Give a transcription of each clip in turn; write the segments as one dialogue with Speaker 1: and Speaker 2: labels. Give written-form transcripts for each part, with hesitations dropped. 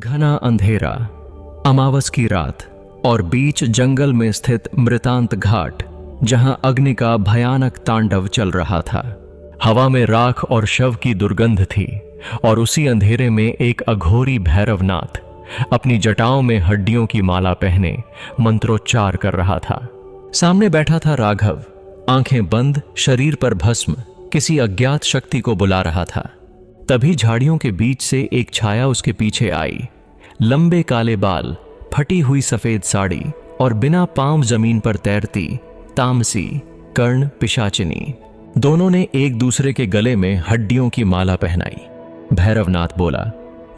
Speaker 1: घना अंधेरा, अमावस की रात और बीच जंगल में स्थित मृतांत घाट, जहां अग्नि का भयानक तांडव चल रहा था। हवा में राख और शव की दुर्गंध थी और उसी अंधेरे में एक अघोरी भैरवनाथ अपनी जटाओं में हड्डियों की माला पहने मंत्रोच्चार कर रहा था। सामने बैठा था राघव, आंखें बंद, शरीर पर भस्म, किसी अज्ञात शक्ति को बुला रहा था। तभी झाड़ियों के बीच से एक छाया उसके पीछे आई। लंबे काले बाल, फटी हुई सफेद साड़ी और बिना पांव जमीन पर तैरती तामसी, कर्ण पिशाचिनी, दोनों ने एक दूसरे के गले में हड्डियों की माला पहनाई। भैरवनाथ बोला,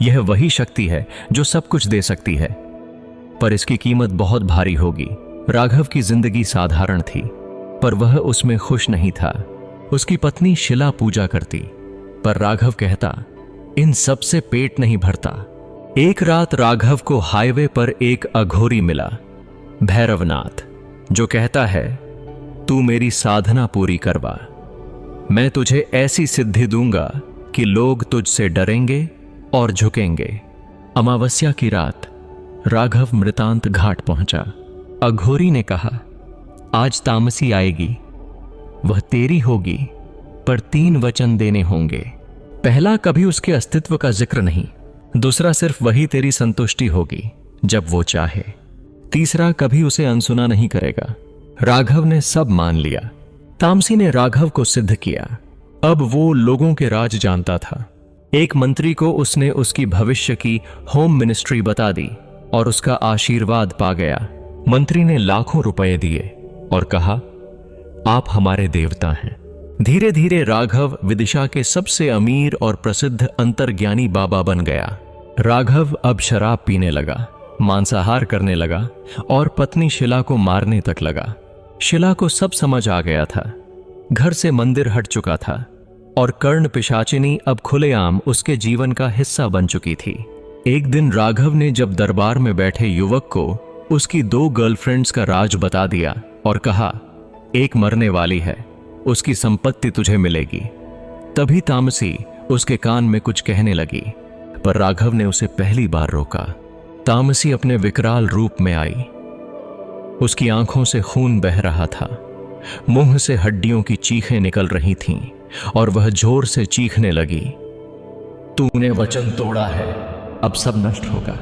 Speaker 1: यह वही शक्ति है जो सब कुछ दे सकती है, पर इसकी कीमत बहुत भारी होगी। राघव की जिंदगी साधारण थी, पर वह उसमें खुश नहीं था। उसकी पत्नी शिला पूजा करती, पर राघव कहता, इन सब से पेट नहीं भरता। एक रात राघव को हाईवे पर एक अघोरी मिला, भैरवनाथ, जो कहता है, तू मेरी साधना पूरी करवा, मैं तुझे ऐसी सिद्धि दूंगा कि लोग तुझसे डरेंगे और झुकेंगे। अमावस्या की रात राघव मृतांत घाट पहुंचा। अघोरी ने कहा, आज तामसी आएगी, वह तेरी होगी, पर 3 वचन देने होंगे। पहला, कभी उसके अस्तित्व का जिक्र नहीं। दूसरा, सिर्फ वही तेरी संतुष्टि होगी जब वो चाहे। तीसरा, कभी उसे अनसुना नहीं करेगा। राघव ने सब मान लिया। तामसी ने राघव को सिद्ध किया। अब वो लोगों के राज जानता था। एक मंत्री को उसने उसकी भविष्य की होम मिनिस्ट्री बता दी और उसका आशीर्वाद पा गया। मंत्री ने लाखों रुपए दिए और कहा, आप हमारे देवता हैं। धीरे धीरे राघव विदिशा के सबसे अमीर और प्रसिद्ध अंतर्ज्ञानी बाबा बन गया। राघव अब शराब पीने लगा, मांसाहार करने लगा और पत्नी शिला को मारने तक लगा। शिला को सब समझ आ गया था। घर से मंदिर हट चुका था और कर्ण पिशाचिनी अब खुलेआम उसके जीवन का हिस्सा बन चुकी थी। एक दिन राघव ने जब दरबार में बैठे युवक को उसकी 2 गर्लफ्रेंड्स का राज बता दिया और कहा, एक मरने वाली है, उसकी संपत्ति तुझे मिलेगी। तभी तामसी उसके कान में कुछ कहने लगी, पर राघव ने उसे पहली बार रोका। तामसी अपने विकराल रूप में आई। उसकी आंखों से खून बह रहा था, मुंह से हड्डियों की चीखें निकल रही थीं और वह जोर से चीखने लगी, तूने वचन तोड़ा है, अब सब नष्ट होगा।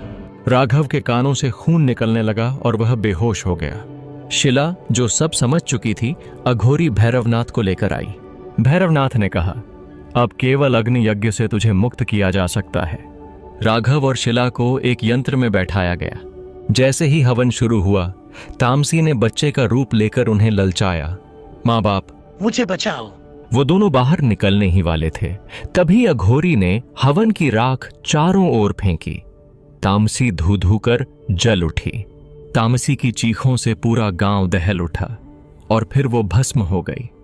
Speaker 1: राघव के कानों से खून निकलने लगा और वह बेहोश हो गया। शिला, जो सब समझ चुकी थी, अघोरी भैरवनाथ को लेकर आई। भैरवनाथ ने कहा, अब केवल अग्नि यज्ञ से तुझे मुक्त किया जा सकता है। राघव और शिला को एक यंत्र में बैठाया गया। जैसे ही हवन शुरू हुआ, तामसी ने बच्चे का रूप लेकर उन्हें ललचाया, माँ बाप
Speaker 2: मुझे बचाओ।
Speaker 1: वो दोनों बाहर निकलने ही वाले थे। तभी अघोरी ने हवन की राख चारों ओर फेंकी। तामसी धू धू कर जल उठी। तामसी की चीखों से पूरा गांव दहल उठा और फिर वो भस्म हो गई।